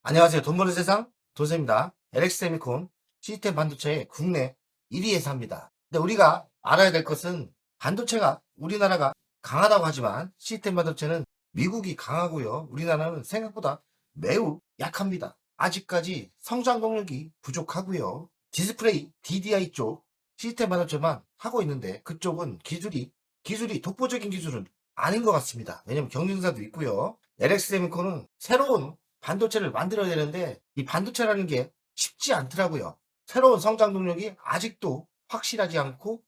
안녕하세요. 돈 버는 세상 돈쌤입니다. LX세미콘 시스템 반도체의 국내 1위 회사입니다. 근데 우리가 알아야 될 것은 반도체가 우리나라가 강하다고 하지만 시스템 반도체는 미국이 강하고요. 우리나라는 생각보다 매우 약합니다. 아직까지 성장 동력이 부족하고요. 디스플레이 DDI 쪽 시스템 반도체만 하고 있는데 그쪽은 기술이 독보적인 기술은 아닌 것 같습니다. 왜냐면 경쟁사도 있고요. LX세미콘은 새로운 반도체를 만들어야 되는데 이 반도체라는 게 쉽지 않더라고요. 새로운 성장 동력이 아직도 확실하지 않고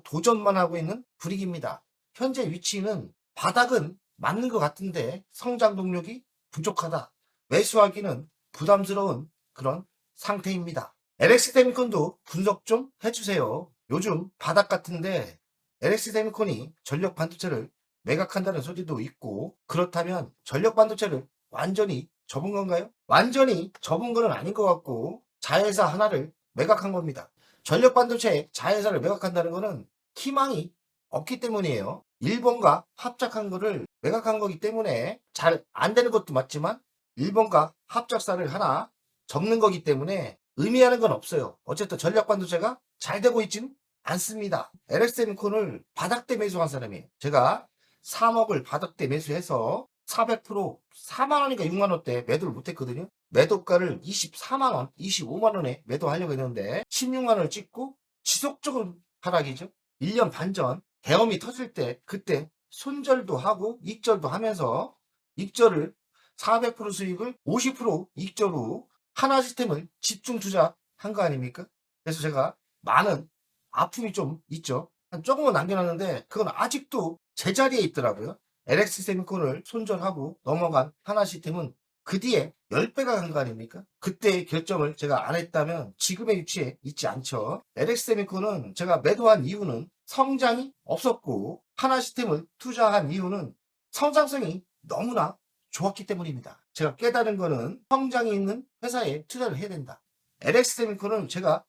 도전만 하고 있는 분위기입니다. 현재 위치는 바닥은 맞는 것 같은데 성장 동력이 부족하다. 매수하기는 부담스러운 그런 상태입니다. LX세미콘도 분석 좀 해주세요. 요즘 바닥 같은데 LX세미콘이 전력 반도체를 매각한다는 소리도 있고, 그렇다면 전력 반도체를 완전히 접은 건가요? 완전히 접은 거는 아닌 것 같고 자회사 하나를 매각한 겁니다. 전력 반도체 자회사를 매각한다는 거는 희망이 없기 때문이에요. 일본과 합작한 거를 매각한 거기 때문에 잘 안 되는 것도 맞지만 일본과 합작사를 하나 접는 거기 때문에 의미하는 건 없어요. 어쨌든 전력 반도체가 잘 되고 있지는 않습니다. LX세미콘을 바닥대 매수한 사람이에요. 제가 3억을 바닥대 매수해서 400% 4만원인가 6만원대 매도를 못했거든요. 매도가를 24만원, 25만원에 매도하려고 했는데 16만원을 찍고 지속적으로 하락이죠. 1년 반 전 대엄이 터질 때 그때 손절도 하고 익절도 하면서 익절을 400% 수익을 50% 익절로 하나 시스템을 집중 투자한 거 아닙니까? 그래서 제가 많은 아픔이 좀 있죠. 조금은 남겨놨는데 그건 아직도 제자리에 있더라고요. LX세미콘을 손절하고 넘어간 하나 시스템은 그 뒤에 10배가 간 거 아닙니까? 그때의 결정을 제가 안 했다면 지금의 위치에 있지 않죠. LX세미콘은 제가 매도한 이유는 성장이 없었고 하나 시스템을 투자한 이유는 성장성이 너무나 좋았기 때문입니다. 제가 깨달은 거는 성장이 있는 회사에 투자를 해야 된다. LX세미콘은 제가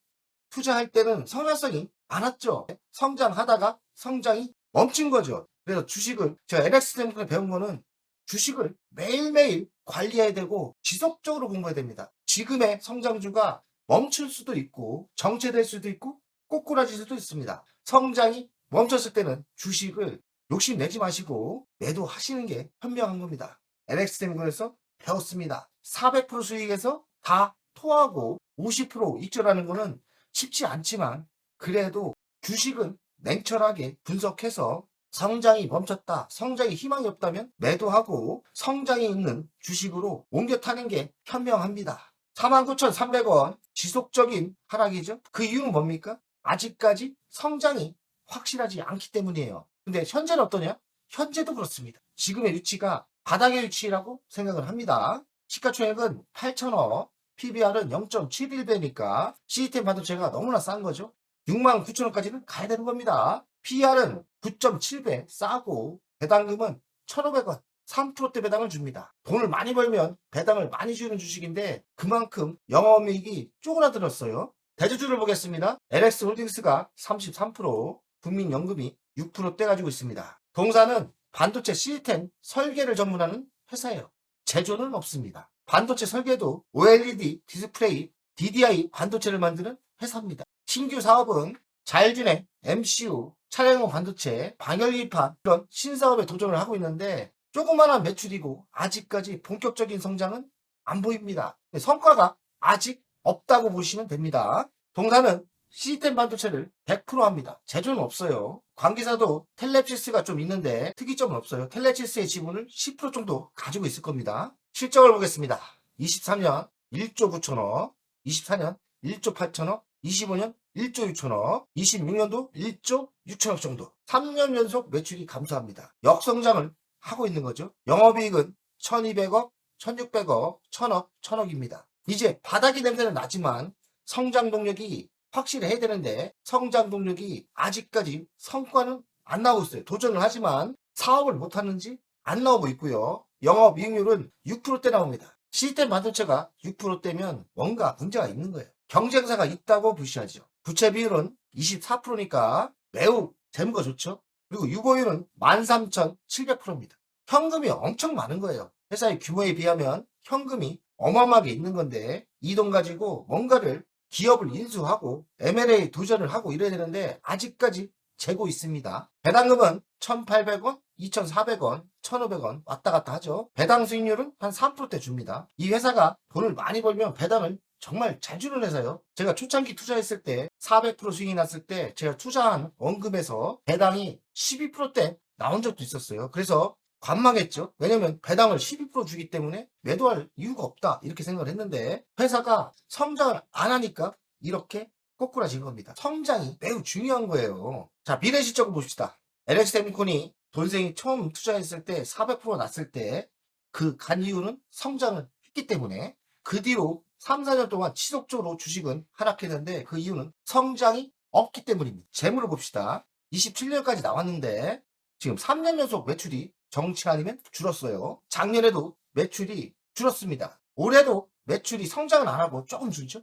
투자할 때는 성장성이 많았죠. 성장하다가 성장이 멈춘 거죠. 그래서 주식을 제가 LX세미콘에 배운 거는 주식을 매일매일 관리해야 되고 지속적으로 공부해야 됩니다. 지금의 성장주가 멈출 수도 있고 정체될 수도 있고 꼬꾸라질 수도 있습니다. 성장이 멈췄을 때는 주식을 욕심내지 마시고 매도하시는 게 현명한 겁니다. LX세미콘에서 배웠습니다. 400% 수익에서 다 토하고 50% 익절하는 거는 쉽지 않지만 그래도 주식은 냉철하게 분석해서 성장이 멈췄다, 성장이 희망이 없다면 매도하고 성장이 있는 주식으로 옮겨 타는 게 현명합니다. 49,300원 지속적인 하락이죠. 그 이유는 뭡니까? 아직까지 성장이 확실하지 않기 때문이에요. 근데 현재는 어떠냐? 현재도 그렇습니다. 지금의 위치가 바닥의 위치라고 생각을 합니다. 시가총액은 8천억, PBR은 0.71배니까 시스템 반도체가 너무나 싼 거죠. 69,000원까지는 가야 되는 겁니다. PR은 9.7배 싸고 배당금은 1,500원 3%대 배당을 줍니다. 돈을 많이 벌면 배당을 많이 주는 주식인데 그만큼 영업이익이 쪼그라들었어요. 대주주를 보겠습니다. LX홀딩스가 33%, 국민연금이 6%대 가지고 있습니다. 동사는 반도체 시스템 설계를 전문하는 회사예요. 제조는 없습니다. 반도체 설계도 OLED 디스플레이 DDI 반도체를 만드는 회사입니다. 신규 사업은 자율주행 MCU 차량용 반도체 방열기판 이런 신사업에 도전을 하고 있는데 조그마한 매출이고 아직까지 본격적인 성장은 안 보입니다. 성과가 아직 없다고 보시면 됩니다. 동사는 시스템 반도체를 100% 합니다. 제조는 없어요. 관계사도 텔레시스가 좀 있는데 특이점은 없어요. 텔레시스의 지분을 10% 정도 가지고 있을 겁니다. 실적을 보겠습니다. 23년 1조 9천억, 24년 1조 8천억, 25년 1조 6천억, 26년도 1조 6천억 정도. 3년 연속 매출이 감소합니다. 역성장을 하고 있는 거죠. 영업이익은 1200억, 1600억, 1000억, 1000억입니다. 이제 바닥이 냄새는 나지만 성장 동력이 확실히 해야 되는데 성장 동력이 아직까지 성과는 안 나오고 있어요. 도전을 하지만 사업을 못하는지 안 나오고 있고요. 영업이익률은 6%대 나옵니다. 시스템 반도체가 6%대면 뭔가 문제가 있는 거예요. 경쟁사가 있다고 무시하죠. 부채 비율은 24%니까 매우 재무가 좋죠. 그리고 유보율은 13,700%입니다. 현금이 엄청 많은 거예요. 회사의 규모에 비하면 현금이 어마어마하게 있는 건데 이 돈 가지고 뭔가를 기업을 인수하고 M&A 도전을 하고 이래야 되는데 아직까지 재고 있습니다. 배당금은 1,800원, 2,400원, 1,500원 왔다 갔다 하죠. 배당 수익률은 한 3%대 줍니다. 이 회사가 돈을 많이 벌면 배당을 정말 잘 주는 회사예요. 제가 초창기 투자했을 때 400% 수익이 났을 때 제가 투자한 원금에서 배당이 12%대 나온 적도 있었어요. 그래서 관망했죠. 왜냐면 배당을 12% 주기 때문에 매도할 이유가 없다 이렇게 생각을 했는데 회사가 성장을 안 하니까 이렇게 꼬꾸라진 겁니다. 성장이 매우 중요한 거예요. 자, 미래 실적을 봅시다. LX세미콘이 돈생이 처음 투자했을 때 400% 났을 때 그 간 이유는 성장을 했기 때문에 그 뒤로 3, 4년 동안 지속적으로 주식은 하락했는데 그 이유는 성장이 없기 때문입니다. 재물을 봅시다. 27년까지 나왔는데 지금 3년 연속 매출이 정치 아니면 줄었어요. 작년에도 매출이 줄었습니다. 올해도 매출이 성장은 안 하고 조금 줄죠.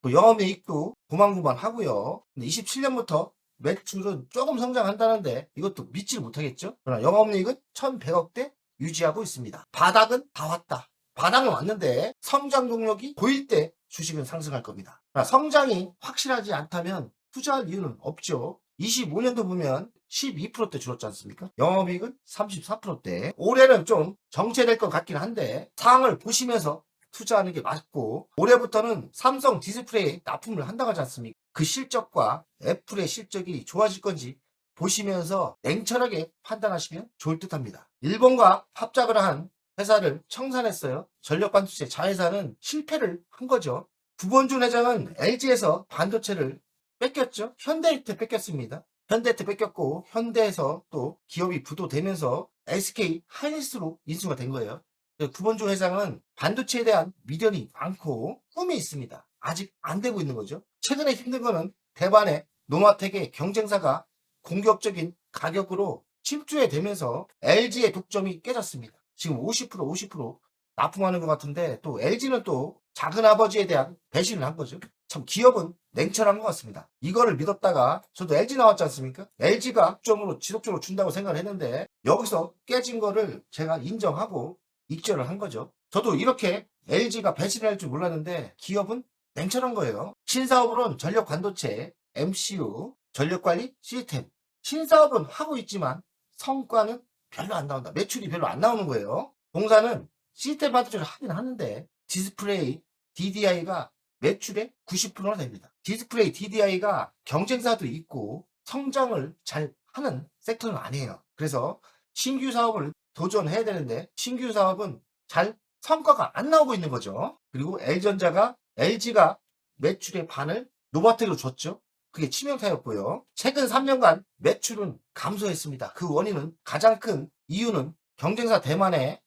또 영업이익도 고만고만 하고요. 근데 27년부터 매출은 조금 성장한다는데 이것도 믿지를 못하겠죠. 그러나 영업이익은 1,100억대 유지하고 있습니다. 바닥은 다 왔다. 바닥은 왔는데 성장 동력이 보일 때 주식은 상승할 겁니다. 그러나 성장이 확실하지 않다면 투자할 이유는 없죠. 25년도 보면 12%대 줄었지 않습니까? 영업이익은 34%대. 올해는 좀 정체될 것 같긴 한데 상황을 보시면서 투자하는 게 맞고 올해부터는 삼성 디스플레이 납품을 한다고 하지 않습니까? 그 실적과 애플의 실적이 좋아질 건지 보시면서 냉철하게 판단하시면 좋을 듯 합니다. 일본과 합작을 한 회사를 청산했어요. 전력반도체 자회사는 실패를 한 거죠. 구본준 회장은 LG에서 반도체를 뺏겼죠. 현대한테 뺏겼습니다. 현대한테 뺏겼고 현대에서 또 기업이 부도되면서 SK 하이닉스로 인수가 된 거예요. 구본주 회장은 반도체에 대한 미련이 많고 꿈이 있습니다. 아직 안 되고 있는 거죠. 최근에 힘든 거는 대만의 노마텍의 경쟁사가 공격적인 가격으로 침투해 되면서 LG의 독점이 깨졌습니다. 지금 50% 납품하는 것 같은데 또 LG는 또 작은 아버지에 대한 배신을 한 거죠. 참 기업은 냉철한 것 같습니다. 이거를 믿었다가 저도 LG 나왔지 않습니까? LG가 독점으로 지속적으로 준다고 생각을 했는데 여기서 깨진 거를 제가 인정하고 익절을 한 거죠. 저도 이렇게 LG가 배신을 할 줄 몰랐는데 기업은 냉철한 거예요. 신사업으로는 전력 반도체, MCU, 전력관리 시스템. 신사업은 하고 있지만 성과는 별로 안 나온다. 매출이 별로 안 나오는 거예요. 동사는 시스템 반도체를 하긴 하는데 디스플레이, DDI가 매출의 90%나 됩니다. 디스플레이, DDI가 경쟁사도 있고 성장을 잘 하는 섹터는 아니에요. 그래서 신규 사업을 도전해야 되는데 신규 사업은 잘 성과가 안 나오고 있는 거죠. 그리고 LG가 매출의 반을 노바텍으로 줬죠. 그게 치명타였고요. 최근 3년간 매출은 감소했습니다. 그 원인은 가장 큰 이유는 경쟁사 대만의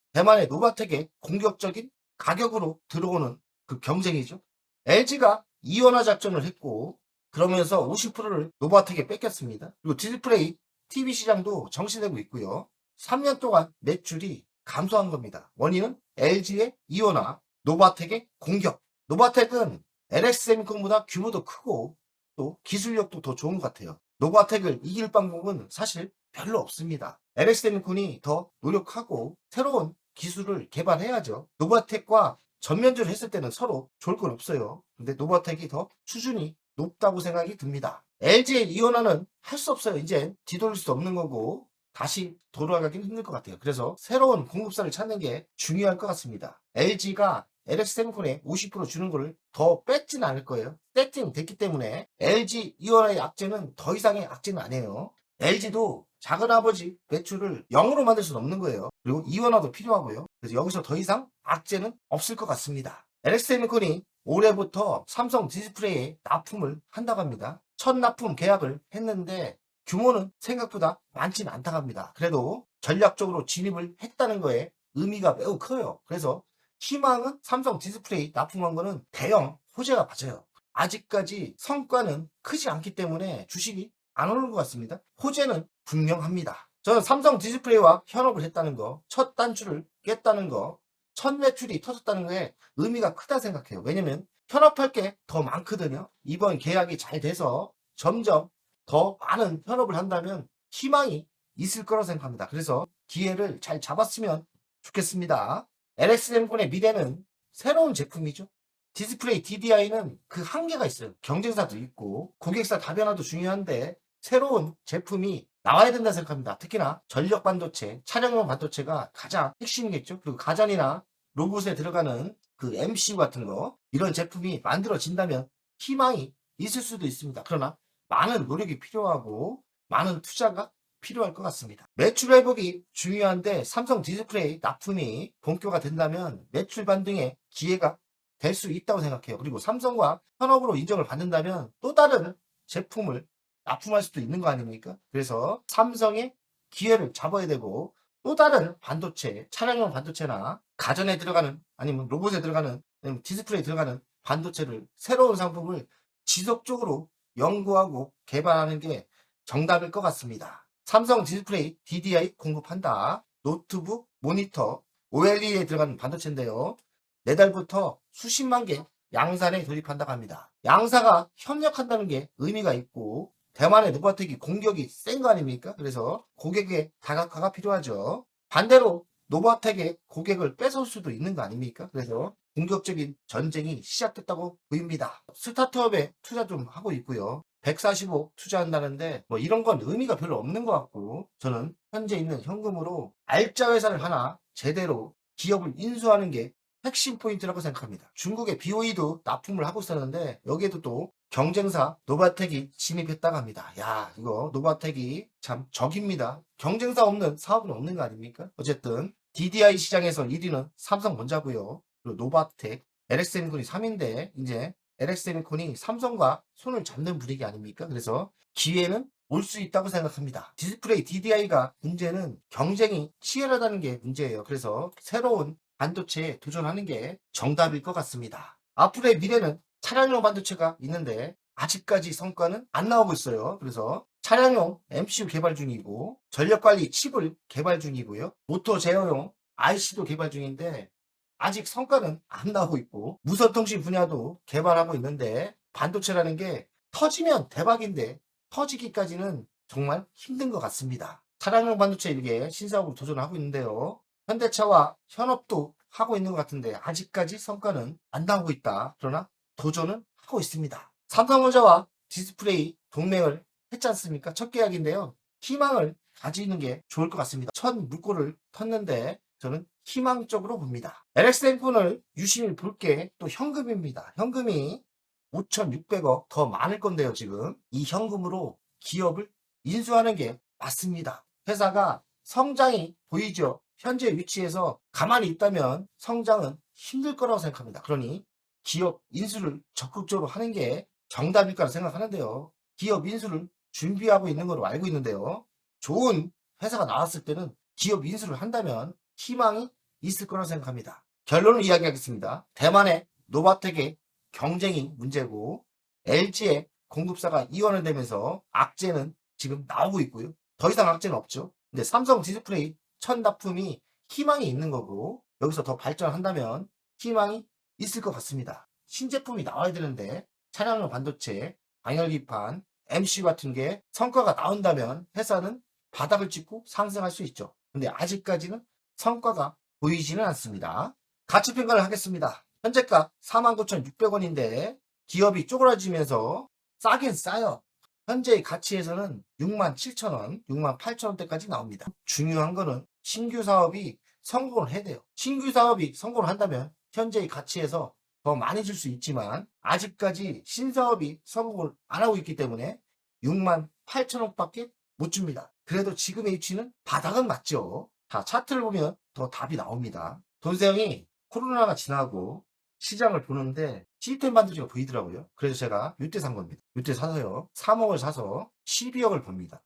노바텍의 공격적인 가격으로 들어오는 그 경쟁이죠. LG가 이원화 작전을 했고 그러면서 50%를 노바텍에 뺏겼습니다. 그리고 디스플레이 TV 시장도 정신되고 있고요. 3년 동안 매출이 감소한 겁니다. 원인은 LG의 이원화, 노바텍의 공격. 노바텍은 LX세미콘보다 규모도 크고 또 기술력도 더 좋은 것 같아요. 노바텍을 이길 방법은 사실 별로 없습니다. LX세미콘이 더 노력하고 새로운 기술을 개발해야죠. 노바텍과 전면전을 했을 때는 서로 좋을 건 없어요. 근데 노바텍이 더 수준이 높다고 생각이 듭니다. LG의 이원화는 할 수 없어요. 이제 뒤돌릴 수 없는 거고 다시 돌아가긴 힘들 것 같아요. 그래서 새로운 공급사를 찾는 게 중요할 것 같습니다. LG가 LX세미콘에 50% 주는 거를 더 뺏지는 않을 거예요. 세팅됐기 때문에 LG 이원화의 악재는 더 이상의 악재는 아니에요. LG도 작은 아버지 매출을 0으로 만들 수는 없는 거예요. 그리고 이원화도 필요하고요. 그래서 여기서 더 이상 악재는 없을 것 같습니다. LX세미콘이 올해부터 삼성 디스플레이에 납품을 한다고 합니다. 첫 납품 계약을 했는데 규모는 생각보다 많지는 않다고 합니다. 그래도 전략적으로 진입을 했다는 거에 의미가 매우 커요. 그래서 희망은 삼성 디스플레이 납품한 거는 대형 호재가 맞아요. 아직까지 성과는 크지 않기 때문에 주식이 안 오르는 것 같습니다. 호재는 분명합니다. 저는 삼성 디스플레이와 현업을 했다는 거, 첫 단추를 깼다는 거, 첫 매출이 터졌다는 거에 의미가 크다 생각해요. 왜냐면 현업할 게 더 많거든요. 이번 계약이 잘 돼서 점점 더 많은 현업을 한다면 희망이 있을 거라고 생각합니다. 그래서 기회를 잘 잡았으면 좋겠습니다. LX세미콘의 미래는 새로운 제품이죠. 디스플레이 DDI는 그 한계가 있어요. 경쟁사도 있고 고객사 다변화도 중요한데 새로운 제품이 나와야 된다 생각합니다. 특히나 전력 반도체, 차량용 반도체가 가장 핵심이겠죠. 그리고 가전이나 로봇에 들어가는 그 MCU 같은 거 이런 제품이 만들어진다면 희망이 있을 수도 있습니다. 그러나 많은 노력이 필요하고 많은 투자가 필요할 것 같습니다. 매출 회복이 중요한데 삼성 디스플레이 납품이 본격화 된다면 매출 반등의 기회가 될 수 있다고 생각해요. 그리고 삼성과 현업으로 인정을 받는다면 또 다른 제품을 납품할 수도 있는 거 아닙니까? 그래서 삼성의 기회를 잡아야 되고 또 다른 반도체, 차량용 반도체나 가전에 들어가는 아니면 로봇에 들어가는 아니면 디스플레이에 들어가는 반도체를 새로운 상품을 지속적으로 연구하고 개발하는 게 정답일 것 같습니다. 삼성 디스플레이 DDI 공급한다. 노트북, 모니터, OLED에 들어가는 반도체인데요. 내달부터 수십만 개 양산에 돌입한다고 합니다. 양사가 협력한다는 게 의미가 있고 대만의 노바텍이 공격이 센 거 아닙니까? 그래서 고객의 다각화가 필요하죠. 반대로 노바텍의 고객을 뺏을 수도 있는 거 아닙니까? 그래서 공격적인 전쟁이 시작됐다고 보입니다. 스타트업에 투자 좀 하고 있고요. 145 투자한다는데 뭐 이런 건 의미가 별로 없는 것 같고 저는 현재 있는 현금으로 알짜 회사를 하나 제대로 기업을 인수하는 게 핵심 포인트라고 생각합니다. 중국의 BOE도 납품을 하고 있었는데 여기에도 또 경쟁사 노바텍이 진입했다고 합니다. 야, 이거 노바텍이 참 적입니다. 경쟁사 없는 사업은 없는 거 아닙니까? 어쨌든 DDI 시장에서 1위는 삼성전자고요. 그리고 노바텍, LX세미콘이 3위인데 이제 LX세미콘이 삼성과 손을 잡는 분위기 아닙니까? 그래서 기회는 올 수 있다고 생각합니다. 디스플레이 DDI가 문제는 경쟁이 치열하다는 게 문제예요. 그래서 새로운 반도체에 도전하는 게 정답일 것 같습니다. 앞으로의 미래는 차량용 반도체가 있는데 아직까지 성과는 안 나오고 있어요. 그래서 차량용 MCU 개발 중이고 전력관리 칩을 개발 중이고요. 모터 제어용 IC도 개발 중인데 아직 성과는 안 나오고 있고 무선통신 분야도 개발하고 있는데 반도체라는 게 터지면 대박인데 터지기까지는 정말 힘든 것 같습니다. 차량용 반도체 이게 신사업으로 도전하고 있는데요. 현대차와 현업도 하고 있는 것 같은데 아직까지 성과는 안 나오고 있다. 그러나 도전은 하고 있습니다. 삼성전자와 디스플레이 동맹을 했지 않습니까? 첫 계약인데요. 희망을 가지는 게 좋을 것 같습니다. 첫 물꼬를 텄는데 저는 희망적으로 봅니다. LX생폰을 유심히 볼 게 또 현금입니다. 현금이 5,600억 더 많을 건데요. 지금 이 현금으로 기업을 인수하는 게 맞습니다. 회사가 성장이 보이죠. 현재 위치에서 가만히 있다면 성장은 힘들 거라고 생각합니다. 그러니 기업 인수를 적극적으로 하는 게 정답일 거라 생각하는데요. 기업 인수를 준비하고 있는 걸로 알고 있는데요. 좋은 회사가 나왔을 때는 기업 인수를 한다면 희망이 있을 거라고 생각합니다. 결론을 이야기하겠습니다. 대만의 노바텍의 경쟁이 문제고 LG의 공급사가 이원을 되면서 악재는 지금 나오고 있고요. 더 이상 악재는 없죠. 근데 삼성 디스플레이 첫 납품이 희망이 있는 거고 여기서 더 발전한다면 희망이 있을 것 같습니다. 신제품이 나와야 되는데 차량용 반도체, 방열기판, MC 같은 게 성과가 나온다면 회사는 바닥을 찍고 상승할 수 있죠. 근데 아직까지는 성과가 보이지는 않습니다. 가치 평가를 하겠습니다. 현재가 49,600원인데 기업이 쪼그라지면서 싸긴 싸요. 현재의 가치에서는 67,000원, 68,000원대까지 나옵니다. 중요한 거는 신규 사업이 성공을 해야 돼요. 신규 사업이 성공을 한다면 현재의 가치에서 더 많이 줄 수 있지만 아직까지 신사업이 성공을 안 하고 있기 때문에 68,000원밖에 못 줍니다. 그래도 지금의 위치는 바닥은 맞죠. 자, 차트를 보면 더 답이 나옵니다. 돈세형이 코로나가 지나고 시장을 보는데 시스템 반도체가 보이더라고요. 그래서 제가 이때 산 겁니다. 이때 사서요. 3억을 사서 12억을 법니다.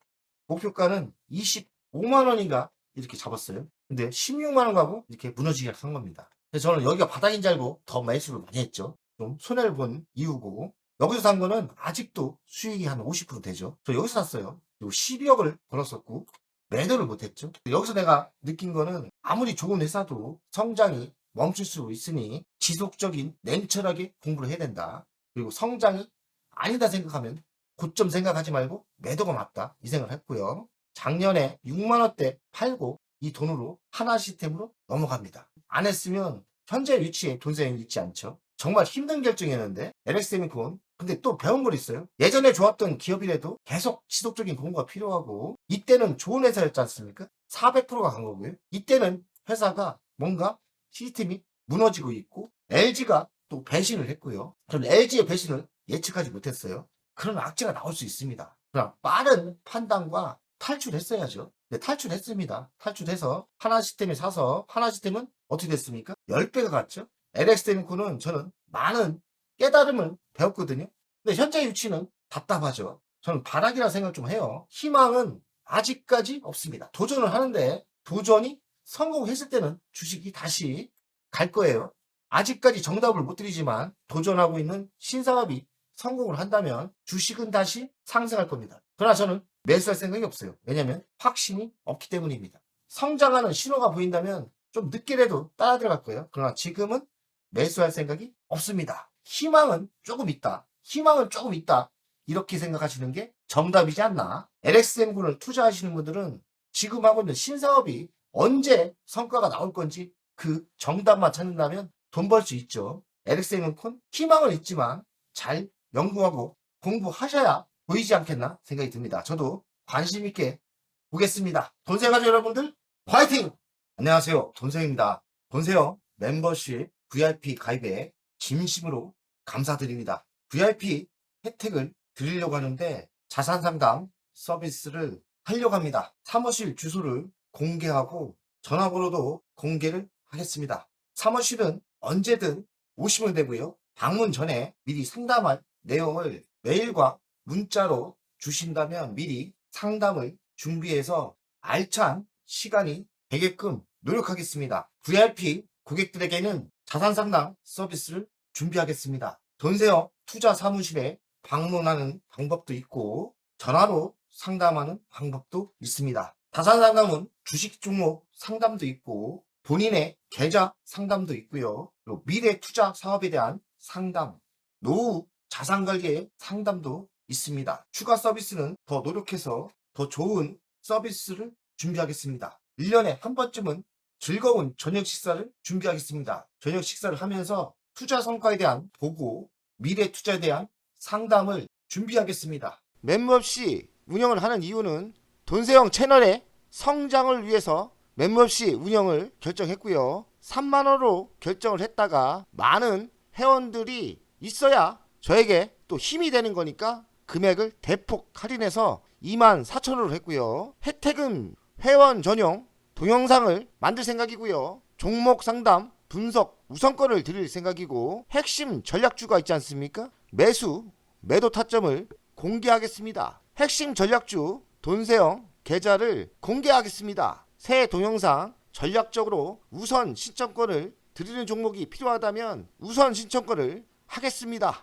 목표가는 25만 원인가 이렇게 잡았어요. 근데 16만 원 가고 이렇게 무너지게 산 겁니다. 그래서 저는 여기가 바닥인 줄 알고 더 매수를 많이 했죠. 좀 손해를 본 이유고 여기서 산 거는 아직도 수익이 한 50% 되죠. 저 여기서 샀어요. 그리고 12억을 벌었었고 매도를 못했죠. 여기서 내가 느낀 거는 아무리 좋은 회사도 성장이 멈출 수 있으니 지속적인 냉철하게 공부를 해야 된다. 그리고 성장이 아니다 생각하면 고점 생각하지 말고 매도가 맞다 이 생각을 했고요. 작년에 6만원대 팔고 이 돈으로 하나 시스템으로 넘어갑니다. 안 했으면 현재 위치에 돈세형이 있지 않죠. 정말 힘든 결정이었는데 LX세미콘 근데 또 배운 걸 있어요. 예전에 좋았던 기업이라도 계속 지속적인 공부가 필요하고 이때는 좋은 회사였지 않습니까? 400%가 간 거고요. 이때는 회사가 뭔가 시스템이 무너지고 있고 LG가 또 배신을 했고요. 저는 LG의 배신을 예측하지 못했어요. 그런 악재가 나올 수 있습니다. 그럼 빠른 판단과 탈출했어야죠. 네, 탈출했습니다. 탈출해서 하나시스템에 사서 하나시스템은 어떻게 됐습니까? 10배가 갔죠. LX세미콘은 저는 많은 깨달음을 배웠거든요. 근데 현재 위치는 답답하죠. 저는 바닥이라 생각 좀 해요. 희망은 아직까지 없습니다. 도전을 하는데 도전이 성공했을 때는 주식이 다시 갈 거예요. 아직까지 정답을 못 드리지만 도전하고 있는 신사업이 성공을 한다면 주식은 다시 상승할 겁니다. 그러나 저는 매수할 생각이 없어요. 왜냐하면 확신이 없기 때문입니다. 성장하는 신호가 보인다면 좀 늦게라도 따라 들어갈 거예요. 그러나 지금은 매수할 생각이 없습니다. 희망은 조금 있다. 희망은 조금 있다. 이렇게 생각하시는 게 정답이지 않나. LX세미콘을 투자하시는 분들은 지금 하고 있는 신사업이 언제 성과가 나올 건지 그 정답만 찾는다면 돈 벌 수 있죠. LX세미콘 희망은 있지만 잘 연구하고 공부하셔야 보이지 않겠나 생각이 듭니다. 저도 관심 있게 보겠습니다. 돈세요 가족 여러분들 화이팅! 안녕하세요. 돈세요입니다. 돈세요 멤버십 VIP 가입에 진심으로 감사드립니다. VIP 혜택을 드리려고 하는데 자산상담 서비스를 하려고 합니다. 사무실 주소를 공개하고 전화번호도 공개를 하겠습니다. 사무실은 언제든 오시면 되고요. 방문 전에 미리 상담할 내용을 메일과 문자로 주신다면 미리 상담을 준비해서 알찬 시간이 되게끔 노력하겠습니다. VIP 고객들에게는 자산상담 서비스를 준비하겠습니다. 돈세요 투자 사무실에 방문하는 방법도 있고 전화로 상담하는 방법도 있습니다. 자산상담은 주식 종목 상담도 있고 본인의 계좌 상담도 있고요. 그리고 미래 투자 사업에 대한 상담, 노후 자산관리의 상담도 있습니다. 추가 서비스는 더 노력해서 더 좋은 서비스를 준비하겠습니다. 1년에 한 번쯤은 즐거운 저녁 식사를 준비하겠습니다. 저녁 식사를 하면서 투자 성과에 대한 보고 미래 투자에 대한 상담을 준비하겠습니다. 멤버십 운영을 하는 이유는 돈세영 채널의 성장을 위해서 멤버십 운영을 결정했고요. 3만원으로 결정을 했다가 많은 회원들이 있어야 저에게 또 힘이 되는 거니까 금액을 대폭 할인해서 24,000원으로 했고요. 혜택은 회원 전용 동영상을 만들 생각이고요. 종목 상담 분석 우선권을 드릴 생각이고 핵심 전략주가 있지 않습니까? 매수 매도 타점을 공개하겠습니다. 핵심 전략주 돈세영 계좌를 공개하겠습니다. 새 동영상 전략적으로 우선 신청권을 드리는 종목이 필요하다면 우선 신청권을 하겠습니다.